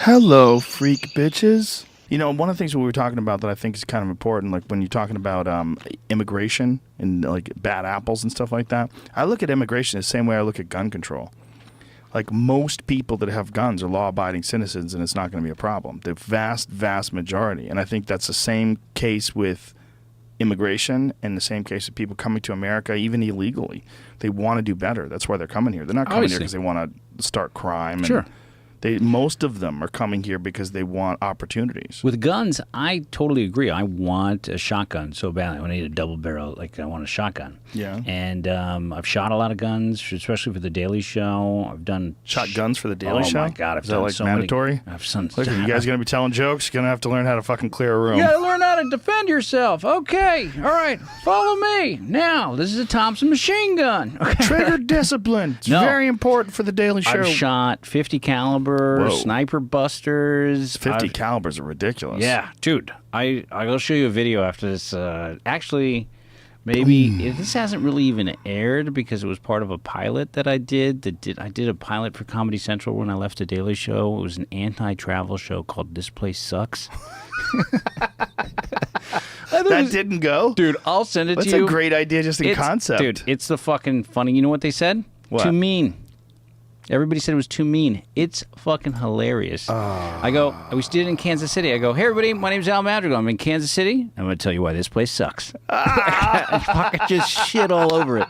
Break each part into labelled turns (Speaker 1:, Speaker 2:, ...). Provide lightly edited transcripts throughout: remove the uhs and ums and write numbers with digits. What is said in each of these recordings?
Speaker 1: Hello, freak bitches. You know, one of the things we were talking about that I think is kind of important, like when you're talking about immigration and like bad apples and stuff like that, I look at immigration the same way I look at gun control. Like most people that have guns are law-abiding citizens, and it's not going to be a problem. The vast, vast majority. And I think that's the same case with immigration and the same case with people coming to America, even illegally. They want to do better. That's why they're coming here. They're not coming here because they want to start crime.
Speaker 2: Sure.
Speaker 1: Most of them are coming here because they want opportunities.
Speaker 2: With guns, I totally agree. I want a shotgun so badly. I need a double barrel. I want a shotgun.
Speaker 1: Yeah.
Speaker 2: And I've shot a lot of guns, especially for the Daily Show. I've done
Speaker 1: shot guns for the Daily Show.
Speaker 2: Oh my God! I've
Speaker 1: Is
Speaker 2: done
Speaker 1: that like
Speaker 2: so
Speaker 1: mandatory?
Speaker 2: Many, I've done.
Speaker 1: Look, you guys gonna be telling jokes? You're gonna have to learn how to fucking clear a room.
Speaker 2: You gotta learn how to defend yourself. Okay. All right. Follow me. Now, this is a Thompson machine gun. Okay.
Speaker 1: Trigger discipline. It's very important for the Daily Show.
Speaker 2: I've shot 50 caliber, sniper busters.
Speaker 1: 50 calibers are ridiculous.
Speaker 2: Yeah, dude. I'll show you a video after this. Actually, maybe this hasn't really even aired because it was part of a pilot that I did. I did a pilot for Comedy Central when I left the Daily Show. It was an anti-travel show called This Place Sucks.
Speaker 1: That didn't go?
Speaker 2: Dude, I'll send it to you.
Speaker 1: That's a great idea just in concept.
Speaker 2: Dude, it's the fucking funny. You know what they said?
Speaker 1: What?
Speaker 2: Too mean. Everybody said it was too mean. It's fucking hilarious. I we did it in Kansas City. I go, hey, everybody, my name's Al Madrigal. I'm in Kansas City. I'm going to tell you why this place sucks. I fucking just shit all over it.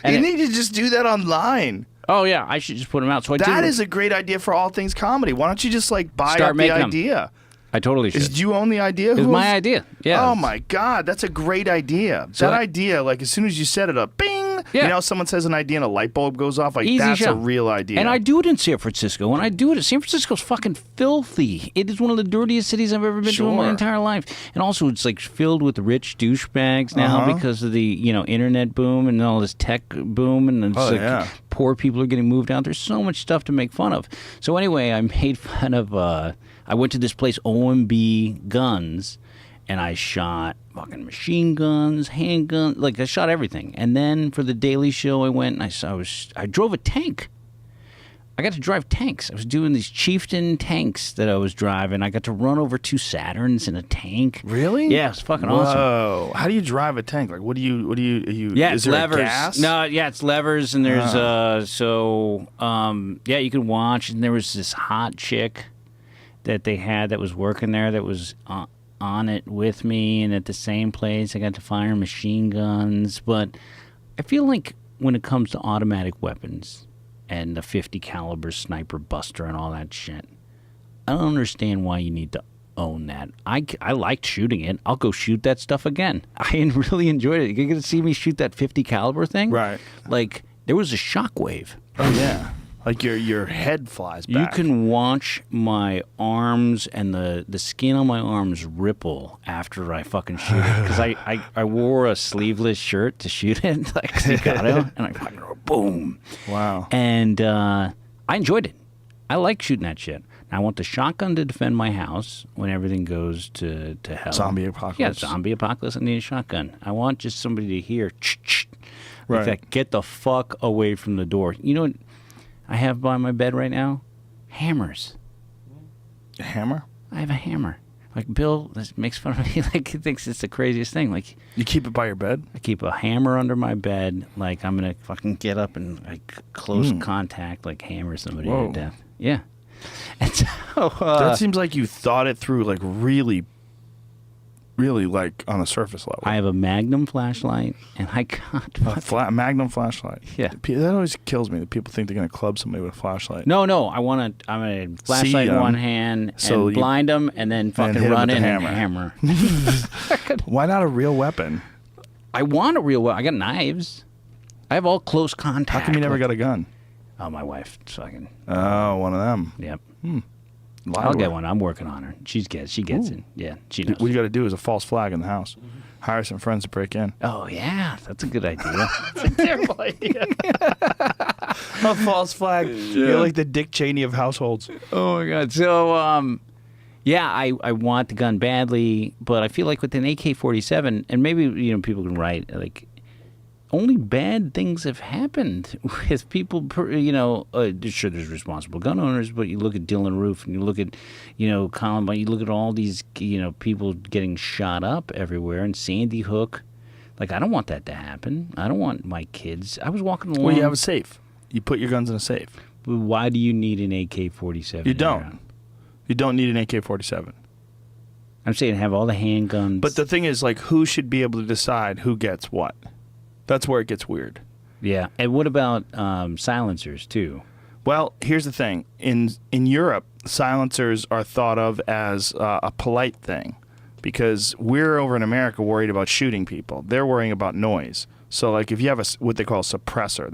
Speaker 2: And
Speaker 1: you need to just do that online.
Speaker 2: Oh, yeah. I should just put them out. So
Speaker 1: that is a great idea for all things comedy. Why don't you just like buy
Speaker 2: Start
Speaker 1: up the idea?
Speaker 2: Them. I totally should.
Speaker 1: Do you own the idea?
Speaker 2: It's my idea. Yeah.
Speaker 1: Oh, my God. That's a great idea. So that idea, like as soon as you set it up, bing. Yeah. You know, someone says an idea and a light bulb goes off. Like,
Speaker 2: easy
Speaker 1: that's
Speaker 2: show.
Speaker 1: a real idea.
Speaker 2: And I do it in San Francisco. When I do it, San Francisco's fucking filthy. It is one of the dirtiest cities I've ever been to in my entire life. And also, it's like filled with rich douchebags now because of the internet boom and all this tech boom. And it's poor people are getting moved out. There's so much stuff to make fun of. So anyway, I made fun of... I went to this place, OMB Guns, and I shot fucking machine guns, handguns, like I shot everything. And then for the Daily Show, I went and I drove a tank. I got to drive tanks. I was doing these Chieftain tanks that I was driving. I got to run over 2 Saturns in a tank.
Speaker 1: Really?
Speaker 2: Yeah, it's fucking awesome.
Speaker 1: Whoa! How do you drive a tank? Like, what do you?
Speaker 2: Yeah,
Speaker 1: is
Speaker 2: it's
Speaker 1: there
Speaker 2: levers.
Speaker 1: Gas?
Speaker 2: No, yeah, it's levers, and there's you can watch. And there was this hot chick that they had that was working there that was on it with me, and at the same place I got to fire machine guns. But I feel like when it comes to automatic weapons and the 50 caliber sniper buster and all that shit, I don't understand why you need to own that. I liked shooting it. I'll go shoot that stuff again. I really enjoyed it. You're going to see me shoot that 50 caliber thing?
Speaker 1: Right.
Speaker 2: Like, there was a shockwave.
Speaker 1: Oh, yeah. Like your head flies back.
Speaker 2: You can watch my arms and the skin on my arms ripple after I fucking shoot it. Because I wore a sleeveless shirt to shoot it, like Staccato, and I fucking boom.
Speaker 1: Wow.
Speaker 2: And I enjoyed it. I like shooting that shit. Now, I want the shotgun to defend my house when everything goes to hell.
Speaker 1: Zombie apocalypse.
Speaker 2: Yeah, zombie apocalypse. I need a shotgun. I want just somebody to hear, like that, get the fuck away from the door. You know what I have by my bed right now? Hammers.
Speaker 1: A hammer?
Speaker 2: I have a hammer. Like, Bill makes fun of me. Like, he thinks it's the craziest thing. Like,
Speaker 1: you keep it by your bed?
Speaker 2: I keep a hammer under my bed. Like, I'm going to fucking get up and, like, close contact, like, hammer somebody to death. Yeah. And so...
Speaker 1: that seems like you thought it through, like, really, like, on a surface level.
Speaker 2: I have a Magnum flashlight, and I got...
Speaker 1: A Magnum flashlight?
Speaker 2: Yeah.
Speaker 1: That always kills me, that people think they're going to club somebody with a flashlight.
Speaker 2: No, I'm a flashlight in one hand, and blind them, and then fucking run in and hammer.
Speaker 1: Why not a real weapon?
Speaker 2: I want a real weapon. I got knives. I have all close contact.
Speaker 1: How come you never got a gun?
Speaker 2: Oh, my wife fucking...
Speaker 1: Oh, one of them.
Speaker 2: Yep. I'll get one. I'm working on her. She gets it. Yeah, she knows.
Speaker 1: What you got to do is a false flag in the house. Hire some friends to break in.
Speaker 2: Oh, yeah. That's a good idea.
Speaker 1: That's a terrible idea. A false flag. You're like the Dick Cheney of households.
Speaker 2: Oh, my God. So, I want the gun badly, but I feel like with an AK-47, and maybe, people can write, like, only bad things have happened with people. Sure, there's responsible gun owners, but you look at Dylan Roof and you look at, Columbine. You look at all these, people getting shot up everywhere, and Sandy Hook. Like, I don't want that to happen. I don't want my kids. I was walking along.
Speaker 1: Well, you have a safe. You put your guns in a safe.
Speaker 2: Why do you need an AK-47?
Speaker 1: You don't. You don't need an AK-47.
Speaker 2: I'm saying have all the handguns.
Speaker 1: But the thing is, like, who should be able to decide who gets what? That's where it gets weird.
Speaker 2: Yeah. And what about silencers, too?
Speaker 1: Well, here's the thing. In Europe, silencers are thought of as a polite thing because we're over in America worried about shooting people. They're worrying about noise. So, like, if you have what they call a suppressor,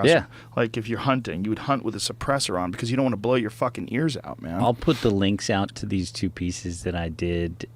Speaker 2: Yeah.
Speaker 1: Like, if you're hunting, you would hunt with a suppressor on because you don't want to blow your fucking ears out, man.
Speaker 2: I'll put the links out to these 2 pieces that I did,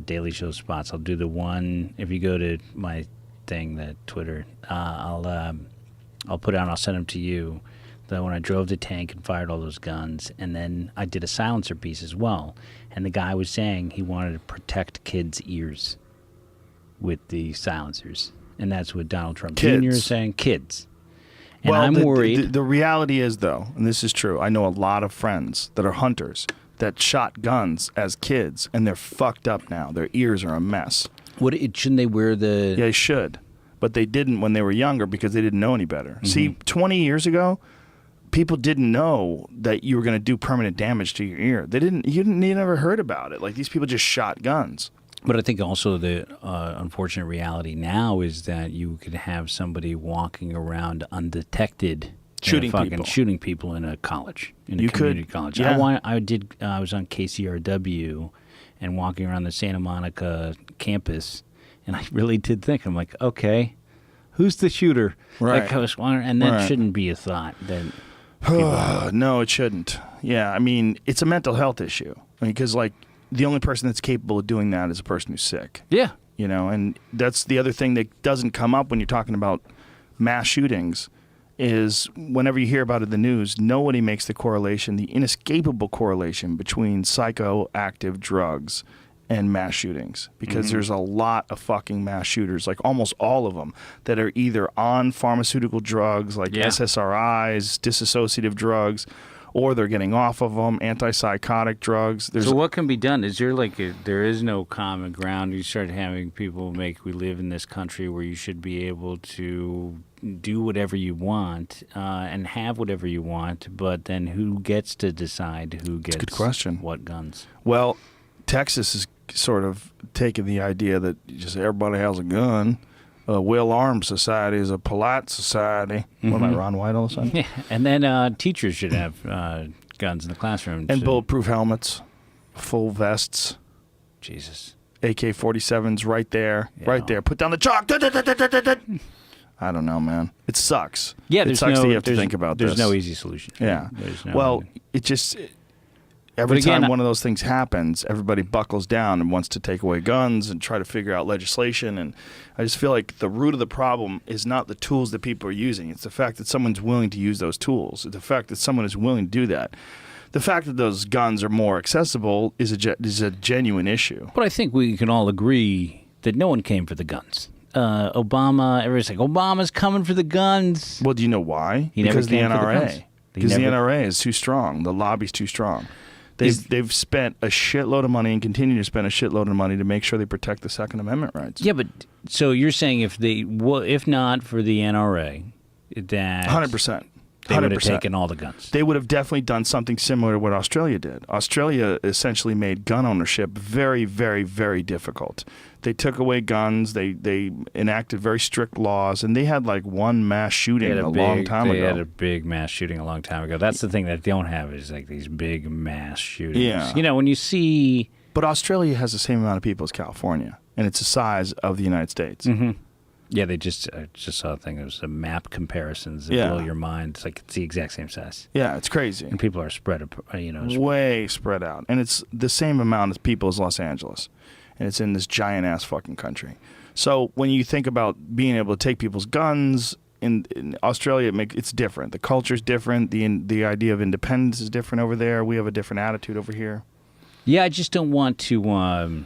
Speaker 2: Daily Show spots. I'll do the one, if you go to my thing, the Twitter, I'll put it out and I'll send them to you. That when I drove the tank and fired all those guns, and then I did a silencer piece as well. And the guy was saying he wanted to protect kids' ears with the silencers. And that's what Donald Trump Jr. is saying, kids. And I'm worried.
Speaker 1: The reality is, though, and this is true, I know a lot of friends that are hunters that shot guns as kids, and they're fucked up now. Their ears are a mess.
Speaker 2: Shouldn't they wear the...
Speaker 1: Yeah, they should. But they didn't when they were younger because they didn't know any better. Mm-hmm. See, 20 years ago, people didn't know that you were going to do permanent damage to your ear. You never heard about it. Like, these people just shot guns.
Speaker 2: But I think also the unfortunate reality now is that you could have somebody walking around undetected, shooting people in a college, community college.
Speaker 1: Yeah.
Speaker 2: I was on KCRW and walking around the Santa Monica campus, and I really did think, I'm like, okay, who's the shooter?
Speaker 1: Right.
Speaker 2: And that shouldn't be a thought. That
Speaker 1: no, it shouldn't. Yeah, I mean, it's a mental health issue. Because, like, the only person that's capable of doing that is a person who's sick.
Speaker 2: Yeah.
Speaker 1: And that's the other thing that doesn't come up when you're talking about mass shootings is whenever you hear about it in the news, nobody makes the correlation, the inescapable correlation between psychoactive drugs and mass shootings. Because there's a lot of fucking mass shooters, like almost all of them, that are either on pharmaceutical drugs like SSRIs, dissociative drugs, or they're getting off of them, antipsychotic drugs.
Speaker 2: So what can be done? Is there there is no common ground? You start having people we live in this country where you should be able to do whatever you want and have whatever you want, but then who gets to decide who gets
Speaker 1: good question.
Speaker 2: What guns?
Speaker 1: Well, Texas is sort of taking the idea that just everybody has a gun. Well-armed society is a polite society. What am I, Ron White all of a sudden?
Speaker 2: Yeah, and then teachers should have guns in the classroom.
Speaker 1: And bulletproof helmets, full vests.
Speaker 2: Jesus.
Speaker 1: AK-47s right there, right there. Put down the chalk. I don't know, man. It sucks.
Speaker 2: Yeah,
Speaker 1: it sucks that you have to think about
Speaker 2: this.
Speaker 1: There's
Speaker 2: no easy solution.
Speaker 1: Yeah. It just... Every time one of those things happens, everybody buckles down and wants to take away guns and try to figure out legislation. And I just feel like the root of the problem is not the tools that people are using. It's the fact that someone's willing to use those tools. The fact that someone is willing to do that. The fact that those guns are more accessible is a genuine issue.
Speaker 2: But I think we can all agree that no one came for the guns. Obama, everybody's like, Obama's coming for the guns.
Speaker 1: Well, do you know why?
Speaker 2: Because
Speaker 1: the NRA. Because the NRA is too strong. The lobby's too strong. They've spent a shitload of money and continue to spend a shitload of money to make sure they protect the Second Amendment rights.
Speaker 2: Yeah, but so you're saying if not for the NRA, that
Speaker 1: 100%.
Speaker 2: They would have taken all the guns.
Speaker 1: They would have definitely done something similar to what Australia did. Australia essentially made gun ownership very, very, very difficult. They took away guns. They enacted very strict laws, and they had like one mass shooting a long time ago.
Speaker 2: They had a big mass shooting a long time ago. That's the thing that they don't have is like these big mass shootings.
Speaker 1: Yeah.
Speaker 2: When you see...
Speaker 1: But Australia has the same amount of people as California, and it's the size of the United States.
Speaker 2: Mm-hmm. Yeah, I just saw a thing. It was a map comparisons that blow your mind. It's like it's the exact same size.
Speaker 1: Yeah, it's crazy.
Speaker 2: And people are spread,
Speaker 1: way spread out. And it's the same amount of people as Los Angeles. And it's in this giant-ass fucking country. So when you think about being able to take people's guns, in Australia, it's different. The culture's different. The idea of independence is different over there. We have a different attitude over here.
Speaker 2: Yeah, I just don't want to...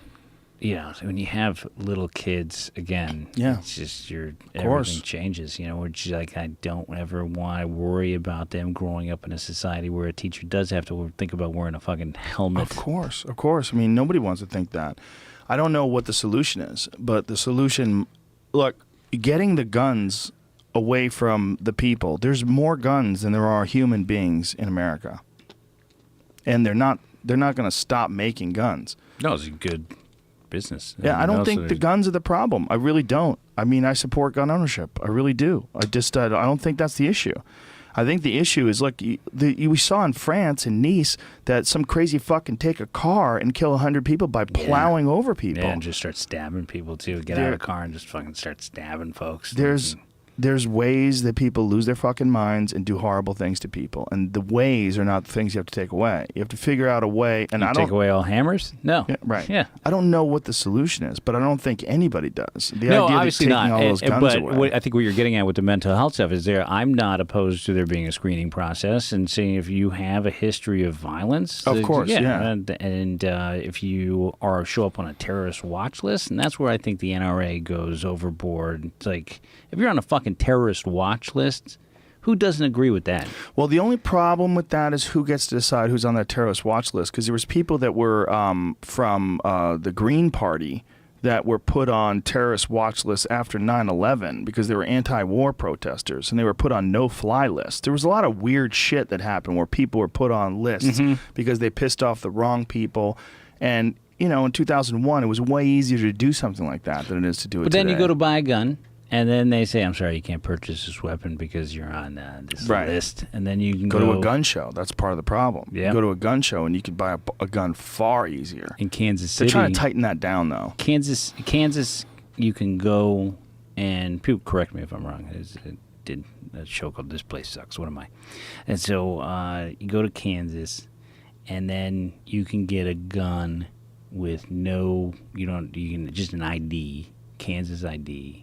Speaker 2: when you have little kids, again, it's just everything changes, which like I don't ever want to worry about them growing up in a society where a teacher does have to think about wearing a fucking helmet.
Speaker 1: Of course. I mean, nobody wants to think that. I don't know what the solution is, but the solution, look, getting the guns away from the people. There's more guns than there are human beings in America. And they're not going to stop making guns.
Speaker 2: No, it's a good business.
Speaker 1: Yeah, I don't think the guns are the problem. I really don't. I mean, I support gun ownership. I really do. I don't think that's the issue. I think the issue is, look, we saw in France, in Nice, that some crazy fuck can take a car and kill 100 people by plowing over people.
Speaker 2: Yeah, and just start stabbing people, too. Get out of the car and just fucking start stabbing folks.
Speaker 1: There's ways that people lose their fucking minds and do horrible things to people. And the ways are not the things you have to take away. You have to figure out a way. And
Speaker 2: take away all hammers? No.
Speaker 1: Yeah, right.
Speaker 2: Yeah.
Speaker 1: I don't know what the solution is, but I don't think anybody does. The
Speaker 2: no,
Speaker 1: idea
Speaker 2: obviously
Speaker 1: that taking
Speaker 2: not.
Speaker 1: all those guns away.
Speaker 2: I think what you're getting at with the mental health stuff is I'm not opposed to there being a screening process and seeing if you have a history of violence.
Speaker 1: Of course, yeah.
Speaker 2: And if you show up on a terrorist watch list, and that's where I think the NRA goes overboard. It's like, if you're on a fucking terrorist watch list, who doesn't agree with that?
Speaker 1: Well, the only problem with that is who gets to decide who's on that terrorist watch list. Because there was people that were from the Green Party that were put on terrorist watch lists after 9/11 because they were anti-war protesters, and they were put on no-fly lists. There was a lot of weird shit that happened where people were put on lists because they pissed off the wrong people. And, in 2001, it was way easier to do something like that than it is to do it today.
Speaker 2: But then you go to buy a gun. And then they say, I'm sorry, you can't purchase this weapon because you're on this list. And then you can
Speaker 1: go to a gun show. That's part of the problem.
Speaker 2: Yeah.
Speaker 1: You go to a gun show and you can buy a gun far easier.
Speaker 2: In Kansas City.
Speaker 1: They're trying to tighten that down, though.
Speaker 2: Kansas, you can go, and people correct me if I'm wrong. It did a show called This Place Sucks. What am I? And so you go to Kansas, and then you can get a gun with just an ID, Kansas ID.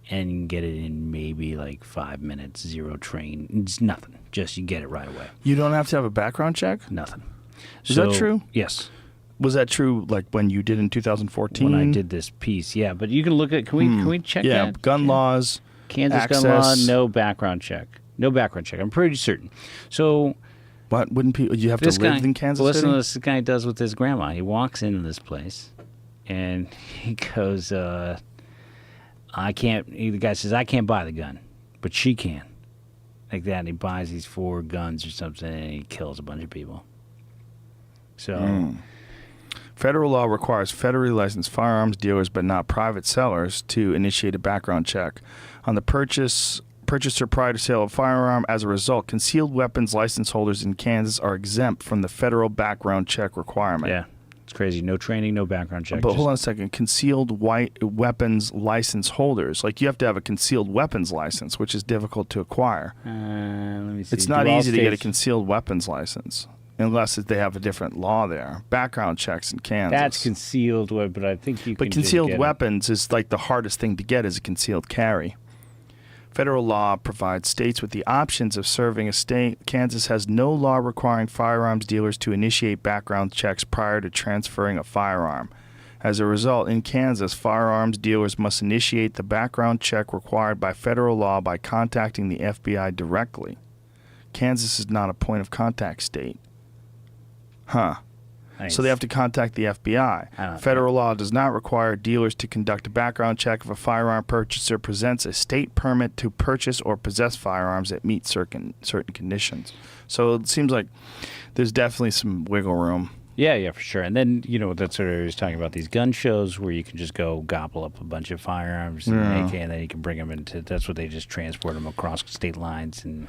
Speaker 2: And you can get it in maybe like 5 minutes, zero train. It's nothing. Just you get it right away.
Speaker 1: You don't have to have a background check?
Speaker 2: Nothing.
Speaker 1: Is that true?
Speaker 2: Yes.
Speaker 1: Was that true like when you did in 2014?
Speaker 2: When I did this piece, yeah. But you can look at, can we check that?
Speaker 1: Yeah, gun laws,
Speaker 2: Kansas
Speaker 1: access.
Speaker 2: gun law, no background check. No background check. I'm pretty certain. So...
Speaker 1: What? Wouldn't people... You have to live in Kansas City?
Speaker 2: Listen to what this guy does with his grandma. He walks into this place, and he goes... the guy says, I can't buy the gun, but she can. Like that, and he buys these 4 guns or something, and he kills a bunch of people. So...
Speaker 1: Federal law requires federally licensed firearms dealers, but not private sellers, to initiate a background check on the purchaser prior to sale of firearm. As a result, concealed weapons license holders in Kansas are exempt from the federal background check requirement.
Speaker 2: Yeah. It's crazy. No training, no background check.
Speaker 1: But hold on a second. Concealed weapons license holders. Like, you have to have a concealed weapons license, which is difficult to acquire.
Speaker 2: Let me see.
Speaker 1: It's not easy to get a concealed weapons license unless they have a different law there. Background checks in Kansas.
Speaker 2: That's concealed, but I think you can
Speaker 1: But concealed weapons is like the hardest thing to get is a concealed carry. Federal law provides states with the options of serving a state. Kansas has no law requiring firearms dealers to initiate background checks prior to transferring a firearm. As a result, in Kansas, firearms dealers must initiate the background check required by federal law by contacting the FBI directly. Kansas is not a point of contact state. Huh.
Speaker 2: Nice.
Speaker 1: So they have to contact the FBI. Federal law does not require dealers to conduct a background check if a firearm purchaser presents a state permit to purchase or possess firearms that meet certain conditions. So it seems like there's definitely some wiggle room.
Speaker 2: Yeah, for sure. And then, that's what I was talking about, these gun shows where you can just go gobble up a bunch of firearms and then you can bring them into, that's what they just transport them across state lines. And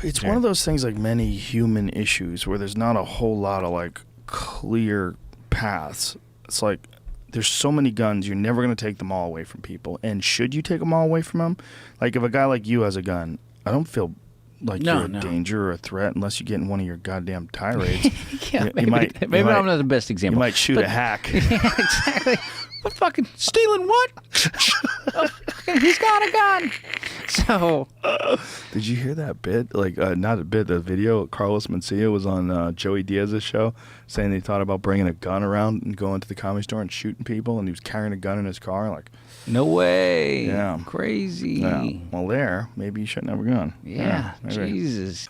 Speaker 1: it's one of those things like many human issues where there's not a whole lot of like clear paths. It's like there's so many guns, you're never going to take them all away from people. And should you take them all away from them? Like if a guy like you has a gun, I don't feel like you're a danger or a threat unless you get in one of your goddamn tirades.
Speaker 2: Maybe I'm not the best example.
Speaker 1: You might shoot a hack.
Speaker 2: Yeah, exactly. What fucking stealing what? He's got a gun. So,
Speaker 1: did you hear that bit? Like, not a bit. The video. Carlos Mencia was on Joey Diaz's show, saying they thought about bringing a gun around and going to the Comedy Store and shooting people, and he was carrying a gun in his car. Like,
Speaker 2: no way.
Speaker 1: Yeah.
Speaker 2: Crazy.
Speaker 1: yeah. Well, maybe you shouldn't have a gun.
Speaker 2: Yeah.
Speaker 1: maybe.
Speaker 2: Jesus.